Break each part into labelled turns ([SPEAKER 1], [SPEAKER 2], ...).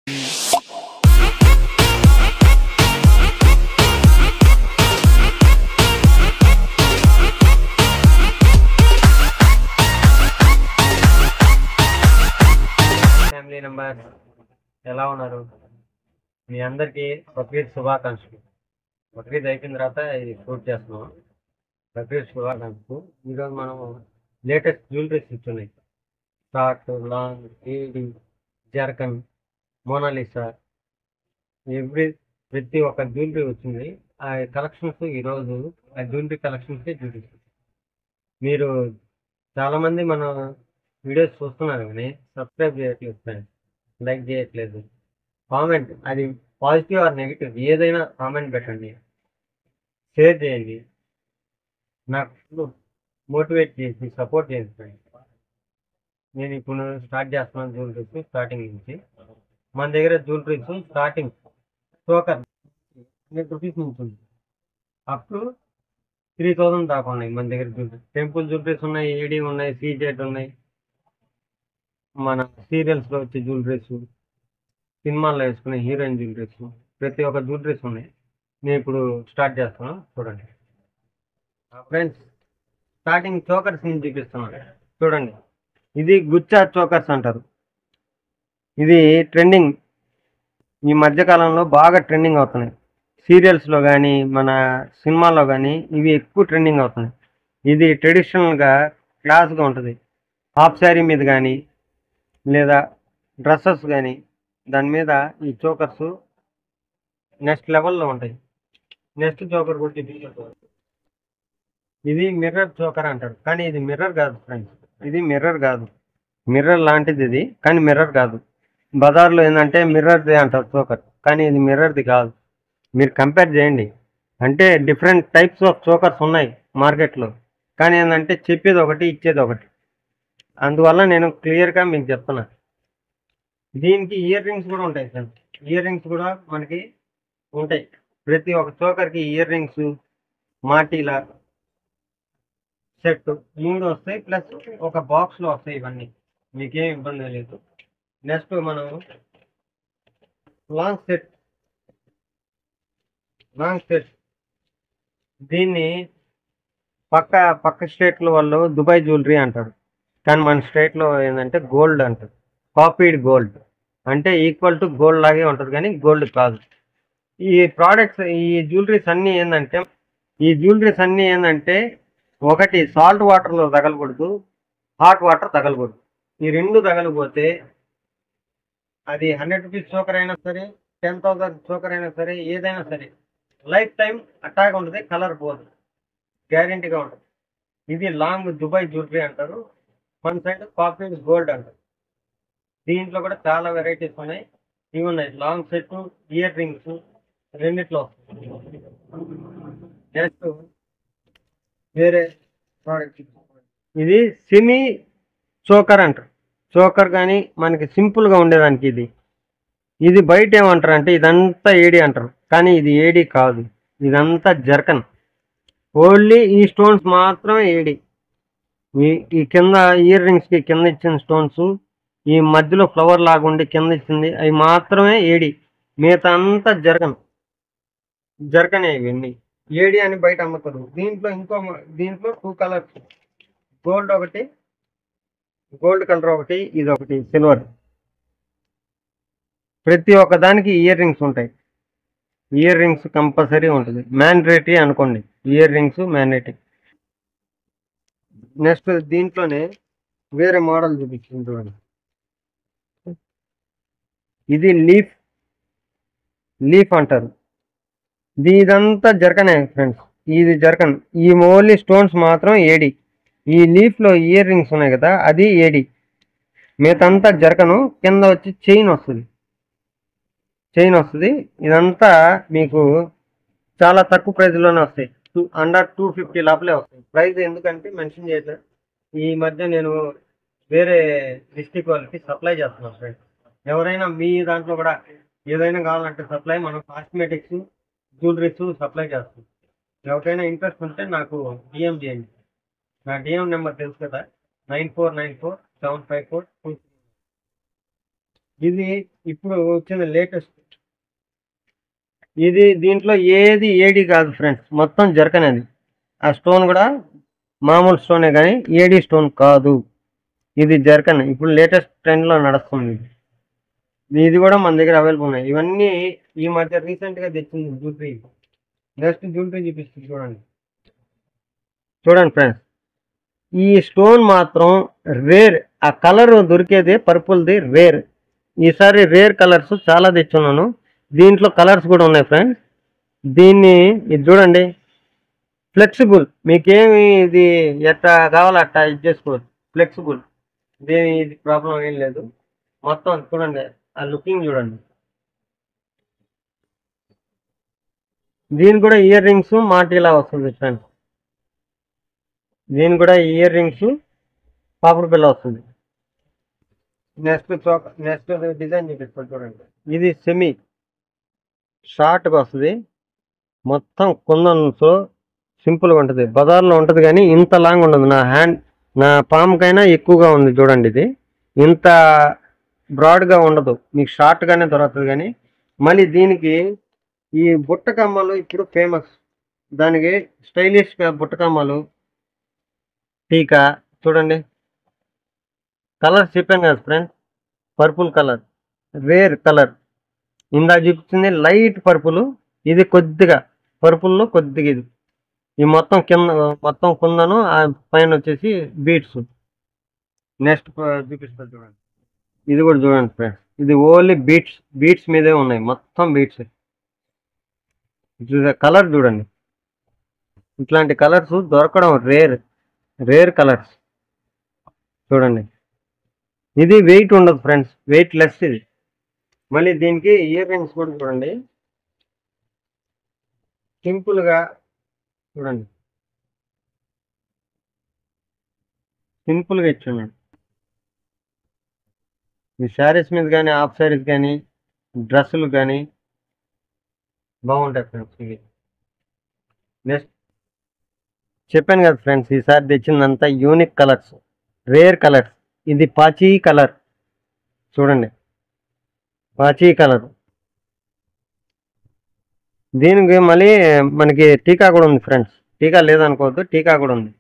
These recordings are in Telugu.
[SPEAKER 1] ఫ్యామిలీ మెంబర్ ఎలా ఉన్నారు? మీ అందరికీ బక్రీద్ శుభాకాంక్షలు. బక్రీద్ అయిపోయిన తర్వాత ఇది షూట్ చేస్తున్నాం. బక్రీద్ శుభాకాంక్షలు. ఈరోజు మనం లేటెస్ట్ జ్యువెలరీస్ ఇస్తున్నాయి. షార్ట్, లాంగ్, ఏడి, జర్కన్, మోనాలిసా, ప్రతి ఒక్క జ్యువెలరీ వచ్చింది. ఆ కలెక్షన్స్ ఈరోజు ఆ జ్యువెలరీ కలెక్షన్సే చూపిస్తుంది. మీరు చాలామంది మన వీడియోస్ చూస్తున్నారు కానీ సబ్స్క్రైబ్ చేయట్లేదు ఫ్రెండ్స్, లైక్ చేయట్లేదు. కామెంట్, అది పాజిటివ్ ఆర్ నెగిటివ్ ఏదైనా కామెంట్ పెట్టండి, షేర్ చేయండి, నాకు మోటివేట్ చేసి సపోర్ట్ చేయండి ఫ్రెండ్స్. నేను ఇప్పుడు స్టార్ట్ చేస్తున్నాను జ్యువెలరీస్. స్టార్టింగ్ నుంచి మన దగ్గర జ్యువెలరీస్ స్టార్టింగ్ చోకర్ ₹100 నుంచి ఉంది, అప్ టు 3000 దాకా ఉన్నాయి మన దగ్గర జ్యువెలరీ. టెంపుల్ జ్యువెలరీస్ ఉన్నాయి, ఏడీ ఉన్నాయి, సీజెడ్ ఉన్నాయి, మన సీరియల్స్లో వచ్చే జ్యువెలరీస్, సినిమాల్లో వేసుకునే హీరోయిన్ జ్యువెలరీస్, ప్రతి ఒక్క జ్యువెలరీస్ ఉన్నాయి. నేను ఇప్పుడు స్టార్ట్ చేస్తున్నాను, చూడండి ఫ్రెండ్స్. స్టార్టింగ్ చోకర్స్ నుంచి చూపిస్తున్నాను, చూడండి. ఇది గుచ్చా చోకర్స్ అంటారు. ఇది ట్రెండింగ్, ఈ మధ్యకాలంలో బాగా ట్రెండింగ్ అవుతున్నాయి. సీరియల్స్లో కానీ మన సినిమాల్లో కానీ ఇవి ఎక్కువ ట్రెండింగ్ అవుతున్నాయి. ఇది ట్రెడిషనల్గా క్లాస్గా ఉంటుంది. హాఫ్ శారీ మీద కానీ లేదా డ్రెస్సెస్ కానీ దాని మీద ఈ చోకర్స్ నెక్స్ట్ లెవెల్లో ఉంటాయి. నెక్స్ట్ చోకర్ కూడా ఇది మిర్రర్ చోకర్ అంటారు, కానీ ఇది మిర్రర్ కాదు ఫ్రెండ్స్. ఇది మిర్రర్ కాదు, మిర్రర్ లాంటిది ఇది, కానీ మిర్రర్ కాదు. బజార్లో ఏంటంటే మిర్రర్ది అంటారు చోకర్, కానీ ఇది మిర్రర్ది కాదు. మీరు కంపేర్ చేయండి. అంటే డిఫరెంట్ టైప్స్ ఆఫ్ చోకర్స్ ఉన్నాయి మార్కెట్లో, కానీ ఏంటంటే చెప్పేది ఒకటి, ఇచ్చేది ఒకటి. అందువల్ల నేను క్లియర్గా మీకు చెప్తున్నా. దీనికి ఇయర్ రింగ్స్ కూడా ఉంటాయి సార్. ఇయర్ రింగ్స్ కూడా మనకి ఉంటాయి. ప్రతి ఒక్క చోకర్కి ఇయర్ రింగ్స్, మాటీలా సెట్ 3 వస్తాయి, ప్లస్ ఒక బాక్స్లో వస్తాయి. ఇవన్నీ మీకేం ఇబ్బంది లేదు. నెక్స్ట్ మనం లాంగ్ సెట్. దీన్ని పక్క స్టేట్లో వాళ్ళు దుబాయ్ జ్యువెలరీ అంటారు, కానీ మన స్టేట్లో ఏంటంటే గోల్డ్ అంటారు. కాపీడ్ గోల్డ్ అంటే ఈక్వల్ టు గోల్డ్ లాగే ఉంటుంది, కానీ గోల్డ్ కాదు. ఈ ప్రోడక్ట్స్, ఈ జ్యువెలరీస్ అన్నీ ఏంటంటే ఒకటి సాల్ట్ వాటర్లో తగలకూడదు, హాట్ వాటర్ తగలకూడదు. ఈ రెండు తగలిపోతే అది ₹100 చోకర్ అయినా సరే, 10,000 చోకర్ అయినా సరే, ఏదైనా సరే లైఫ్ టైం అట్టాగా ఉంటుంది, కలర్ పోదు, గ్యారెంటీగా ఉంటుంది. ఇది లాంగ్ దుబాయ్ జ్యువెలరీ అంటారు, మన సైడ్ కాపీడ్ గోల్డ్ అంటారు. దీంట్లో కూడా చాలా వెరైటీస్ ఉన్నాయి. ఇవి ఉన్నాయి లాంగ్ సెట్, ఇయర్ రింగ్స్ రెండిట్లో. నెక్స్ట్ వేరే ప్రోడక్ట్, ఇది సెమీ చోకర్ అంటారు. చోకర్ కానీ మనకి సింపుల్గా ఉండేదానికి ఇది బయట ఏమంటారు అంటే ఇదంతా ఏడి అంటారు, కానీ ఇది ఏడి కాదు, ఇదంతా జర్కన్. ఓన్లీ ఈ స్టోన్స్ మాత్రమే ఏడి. ఈ కింద ఇయర్ రింగ్స్కి కింద ఇచ్చిన స్టోన్స్, ఈ మధ్యలో ఫ్లవర్ లాగా ఉండి కింద ఇచ్చింది, అవి మాత్రమే ఏడి. మిగతా అంతా జర్కనే. ఇవన్నీ ఏడి అని బయట అమ్ముతారు. దీంట్లో 2 కలర్స్, గోల్డ్ కలర్ ఒకటి, ఇది ఒకటి సిల్వర్. ప్రతి ఒక్క దానికి ఇయర్ రింగ్స్ ఉంటాయి. ఇయర్ రింగ్స్ కంపల్సరీ ఉంటుంది, మ్యాండేటరీ అనుకోండి. Ear rings mandatory. నెక్స్ట్ దీంట్లోనే వేరే మోడల్ చూపించింది చూడండి. ఇది లీఫ్ అంటారు. ఇదంతా జర్కనే ఫ్రెండ్స్. ఇది జర్కన్. ఈ ఓన్లీ స్టోన్స్ మాత్రం ఏడి. ఈ లీఫ్లో ఇయర్ రింగ్స్ ఉన్నాయి కదా, అది ఏడి. మిగతాంతా జర్కను. కింద వచ్చి చైన్ వస్తుంది. ఇదంతా మీకు చాలా తక్కువ ప్రైస్లోనే వస్తాయి. అండర్ 250 లోపలే వస్తాయి. ప్రైస్ ఎందుకంటే మెన్షన్ చేయట్లేదు. ఈ మధ్య నేను వేరే డిస్ట్రిక్ట్ వాళ్ళకి సప్లై చేస్తున్నాను ఫ్రెండ్స్. ఎవరైనా మీ దాంట్లో కూడా ఏదైనా కావాలంటే సప్లై, మనం కాస్మెటిక్స్, జ్యువెలరీస్ సప్లై చేస్తాం. ఎవరికైనా ఇంట్రెస్ట్ ఉంటే నాకు డిఎం చేయండి. నా డిఎం నెంబర్ తెలుసు కదా, 94947542. ఇది ఇప్పుడు వచ్చిన లేటెస్ట్. ఇది దీంట్లో ఏది ఏడి కాదు ఫ్రెండ్స్, మొత్తం జర్కన్ అది. ఆ స్టోన్ కూడా మామూలు స్టోనే కానీ ఏడి స్టోన్ కాదు, ఇది జర్కన్. ఇప్పుడు లేటెస్ట్ ట్రెండ్లో నడుస్తుంది. ఇది కూడా మన దగ్గర అవైలబుల్ ఉన్నాయి. ఇవన్నీ ఈ మధ్య రీసెంట్గా తెచ్చింది జ్యువెలరీ. నెక్స్ట్ జ్యువెలరీ చూపిస్తుంది చూడండి. చూడండి ఫ్రెండ్స్, ఈ స్టోన్ మాత్రం రేర్. ఆ కలర్ దొరికేది పర్పుల్ది రేర్. ఈసారి రేర్ కలర్స్ చాలా తెచ్చున్నాను. దీంట్లో కలర్స్ కూడా ఉన్నాయి ఫ్రెండ్స్. దీన్ని ఇది చూడండి, ఫ్లెక్సిబుల్. మీకేమి ఇది ఎట్లా కావాలో అట్లా ఇది చేసుకోవచ్చు, ఫ్లెక్సిబుల్. ఇది ప్రాబ్లం ఏం లేదు. మొత్తం చూడండి, ఆ లుకింగ్ చూడండి. దీని కూడా ఇయర్ రింగ్స్ మాటిలా వస్తుంది ఫ్రెండ్స్. దీని కూడా ఇయర్ రింగ్స్ పాపడు బిల్ల వస్తుంది. నెక్స్ట్ డిజైన్ చూపిస్తాను చూడండి. ఇది సెమీ షార్ట్గా వస్తుంది, మొత్తం కుందన్తో సింపుల్గా ఉంటుంది. బజార్లో ఉంటుంది కానీ ఇంత లాంగ్ ఉండదు. నా పాముకైనా ఎక్కువగా ఉంది చూడండి. ఇది ఇంత బ్రాడ్గా ఉండదు, మీకు షార్ట్గానే దొరుకుతుంది. కానీ మళ్ళీ దీనికి ఈ బుట్టకమ్మలు ఇప్పుడు ఫేమస్. దానికి స్టైలిష్గా బుట్టకమ్మలు, టీకా చూడండి. కలర్ చెప్పాను కదా friends, purple colour, rare colour. ఇందా చూపించింది లైట్ పర్పుల్, ఇది కొద్దిగా పర్పుల్లో కొద్దిగా. ఇది ఈ మొత్తం కింద మొత్తం కుందను, ఆ పైన వచ్చేసి బీట్స్. నెక్స్ట్ చూపిస్తాను చూడండి. ఇది కూడా చూడండి ఫ్రెండ్స్, ఇది ఓన్లీ బీట్స్ మీదే ఉన్నాయి, మొత్తం బీట్స్. కలర్ చూడండి, ఇట్లాంటి కలర్స్ దొరకడం రేర్ కలర్స్ చూడండి. ఇది వెయిట్ ఉండదు ఫ్రెండ్స్, వెయిట్ లెస్ ఇది. మళ్ళీ దీనికి ఇయర్ రింగ్స్ కూడా చూడండి, సింపుల్గా చూడండి, సింపుల్గా ఇచ్చున్నాడు. ఈ శారీస్ మీద కానీ హాఫ్ శారీస్ కానీ డ్రెస్సులు కానీ బాగుంటాయి ఫ్రెండ్స్. ఇవి నెక్స్ట్ చెప్పాను కదా ఫ్రెండ్స్, ఈసారి తెచ్చిందంతా యూనిక్ కలర్స్, రేర్ కలర్స్. ఇది పాచీ కలర్ చూడండి, పాచీ కలర్. దీనికి మళ్ళీ మనకి టీకా కూడా ఉంది ఫ్రెండ్స్. టీకా లేదనుకోవద్దు, టీకా కూడా ఉంది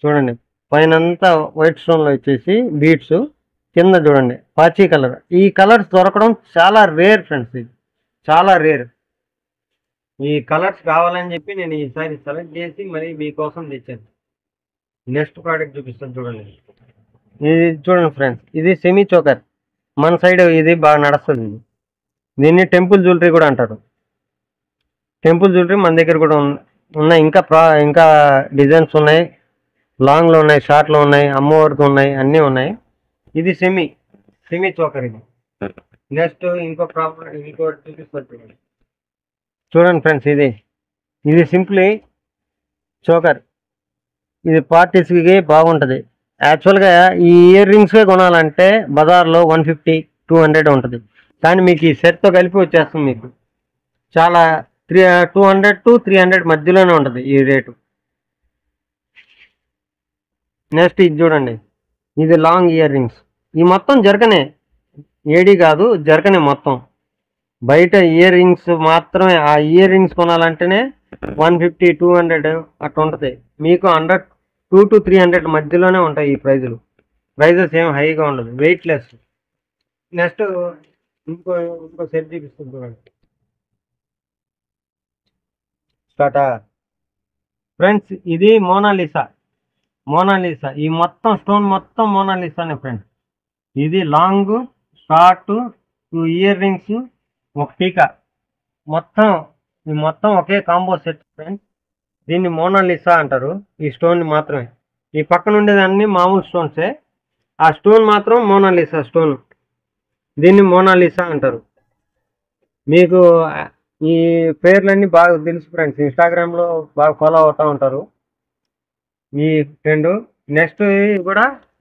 [SPEAKER 1] చూడండి. పైన అంతా వైట్ స్టోన్లో వచ్చేసి బీట్స్, కింద చూడండి పాచీ కలర్. ఈ కలర్స్ దొరకడం చాలా రేర్ ఫ్రెండ్స్, ఇది చాలా రేర్. ఈ కలర్స్ కావాలని చెప్పి నేను ఈసారి సెలెక్ట్ చేసి మరి మీకోసం తెచ్చాను. నెక్స్ట్ ప్రోడక్ట్ చూపిస్తాను చూడండి. ఇది చూడండి ఫ్రెండ్స్, ఇది సెమీ చోకర్. మన సైడ్ ఇది బాగా నడుస్తుంది. దీన్ని టెంపుల్ జ్యువెలరీ కూడా అంటారు. టెంపుల్ జ్యువెలరీ మన దగ్గర కూడా ఉన్నాయి. ఇంకా డిజైన్స్ ఉన్నాయి, లాంగ్లో ఉన్నాయి, షార్ట్లో ఉన్నాయి, అమ్మవారికి ఉన్నాయి, అన్నీ ఉన్నాయి. ఇది సెమీ చోకర్ ఇది. నెక్స్ట్ ఇంకోటి చూపిస్తాను చూడండి ఫ్రెండ్స్. ఇది సింప్లీ చోకర్. ఇది పార్టీస్కి బాగుంటుంది. యాక్చువల్గా ఈ ఇయర్ రింగ్సే కొనాలంటే బజార్లో 150-200 ఉంటుంది. కానీ మీకు ఈ సెట్తో కలిపి వచ్చేస్తుంది. మీకు చాలా 200-300 మధ్యలోనే ఉంటుంది ఈ రేటు. నెక్స్ట్ ఇది చూడండి, ఇది లాంగ్ ఇయర్ రింగ్స్. ఈ మొత్తం జర్కనే, ఏడీ కాదు, జర్కనే మొత్తం. బయట ఇయర్ రింగ్స్ మాత్రమే. ఆ ఇయర్ రింగ్స్ కొనాలంటేనే 150-200 అట్లా ఉంటుంది. మీకు 200-300 మధ్యలోనే ఉంటాయి ఈ ప్రైజెస్ ఏం హైగా ఉండదు, వెయిట్ లెస్. నెక్స్ట్ ఇంకో సెట్ చూపిస్తుంది చూడండి. స్టార్టా ఫ్రెండ్స్, ఇది మోనాలిసా. ఈ మొత్తం స్టోన్ మొత్తం మోనాలిసానే ఫ్రెండ్స్. ఇది లాంగ్, షార్ట్, 2 ఇయర్ రింగ్స్, ఒక టీకా, మొత్తం ఒకే కాంబో సెట్ ఫ్రెండ్స్. దీన్ని మోనాలిసా అంటారు ఈ స్టోన్ మాత్రమే. ఈ పక్కన ఉండేది అన్ని మామూలు స్టోన్సే, ఆ స్టోన్ మాత్రం మోనాలిసా స్టోన్. దీన్ని మోనాలిసా అంటారు. మీకు ఈ పేర్లన్నీ బాగా తెలుసు ఫ్రెండ్స్, ఇన్స్టాగ్రామ్లో బాగా ఫాలో అవుతూ ఉంటారు ఈ ట్రెండ్. నెక్స్ట్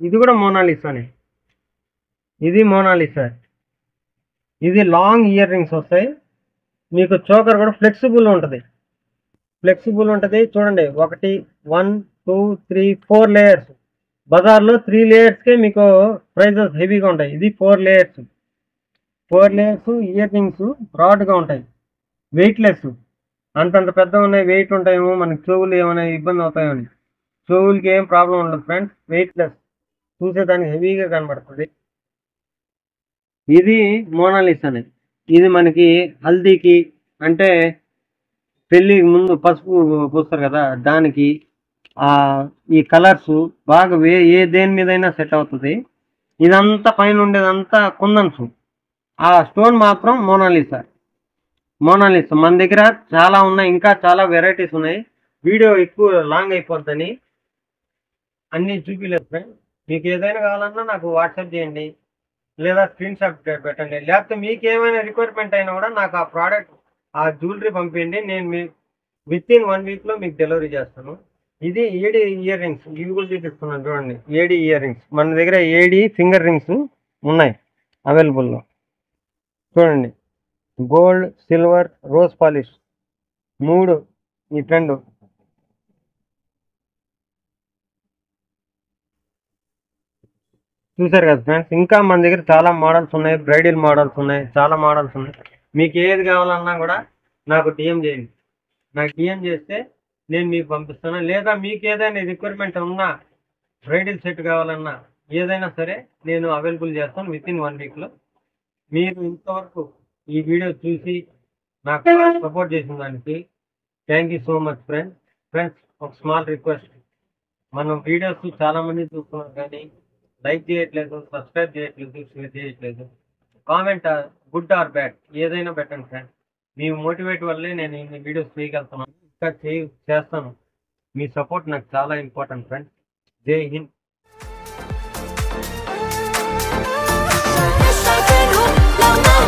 [SPEAKER 1] ఇది కూడా మోనాలిసానే. ఇది మోనాలిసా. ఇది లాంగ్ ఇయర్ రింగ్స్ వస్తాయి. మీకు చోకర్ కూడా ఫ్లెక్సిబుల్ ఉంటుంది చూడండి. 1, 2, 3, 4 లేయర్స్. బజార్లో 3 లేయర్స్కే మీకు ప్రైజెస్ హెవీగా ఉంటాయి. ఇది 4 లేయర్స్. 4 లేయర్స్ ఇయర్ రింగ్స్ బ్రాడ్గా ఉంటాయి, వెయిట్లెస్. అంతంత పెద్ద ఉన్నాయి, వెయిట్ ఉంటాయేమో, మనకి చెవులు ఏమైనా ఇబ్బంది అవుతాయని. చెవులకి ఏం ప్రాబ్లం ఉండదు ఫ్రెండ్స్, వెయిట్లెస్, చూసేదానికి హెవీగా కనబడుతుంది. ఇది మోనాలిస్ అనేది. ఇది మనకి హల్దీకి అంటే పెళ్ళికి ముందు పసుపు పూస్తారు కదా, దానికి ఈ కలర్స్ బాగా ఏ దేని మీదైనా సెట్ అవుతుంది. ఇదంతా పైన ఉండేదంతా కుందన్స్, ఆ స్టోన్ మాత్రం మోనాలిసా. మన దగ్గర చాలా ఉన్నాయి, ఇంకా చాలా వెరైటీస్ ఉన్నాయి. వీడియో ఎక్కువ లాంగ్ అయిపోద్దని అన్నీ చూపించలేదు ఫ్రెండ్. మీకు ఏదైనా కావాలన్నా నాకు వాట్సాప్ చేయండి, లేదా స్క్రీన్ షాట్ పెట్టండి. లేకపోతే మీకు ఏమైనా రిక్వైర్మెంట్ అయినా కూడా నాకు ఆ ప్రోడక్ట్, ఆ జ్యువెలరీ పంపించండి. నేను మీ విత్ ఇన్ 1 వీక్లో మీకు డెలివరీ చేస్తాను. ఇది ఏడి ఇయర్ రింగ్స్, ఇవి కూడా చూపిస్తున్నాను చూడండి. ఏడి ఇయర్ రింగ్స్ మన దగ్గర, ఏడి ఫింగర్ రింగ్స్ ఉన్నాయి అవైలబుల్లో. చూడండి, గోల్డ్, సిల్వర్, రోజ్ పాలిష్ 3 ఈ ట్రెండ్. చూసారు కదా ఫ్రెండ్స్, ఇంకా మన దగ్గర చాలా మోడల్స్ ఉన్నాయి, బ్రైడల్ మోడల్స్ ఉన్నాయి, చాలా మోడల్స్ ఉన్నాయి. మీకు ఏది కావాలన్నా కూడా నాకు డిఎం చేయండి. నాకు డిఎం చేస్తే నేను మీకు పంపిస్తాను. లేదా మీకు ఏదైనా రిక్వైర్మెంట్ ఉన్నా, బ్రైడల్ సెట్ కావాలన్నా ఏదైనా సరే నేను అవైలబుల్ చేస్తాను విత్ ఇన్ 1 వీక్లో. మీరు ఇంతవరకు ఈ వీడియో చూసి నాకు సపోర్ట్ చేసిన దానికి thank you so much friends. ఒక స్మాల్ రిక్వెస్ట్, మనం వీడియోస్ చాలా మంది చూస్తున్నారు కానీ లైక్ చేయట్లేదు, సబ్స్క్రైబ్ చేయట్లేదు, షేర్ చేయట్లేదు. కామెంట్ గుడ్ ఆర్ బ్యాడ్ ఏదైనా పెట్టండి ఫ్రెండ్స్. మీ మోటివేట్ వల్లే నేను ఇన్ని వీడియోస్ చేయగలుగుతున్నాను, ఇంకా చేస్తాను. మీ సపోర్ట్ నాకు చాలా ఇంపార్టెంట్ ఫ్రెండ్స్. జై హింద్.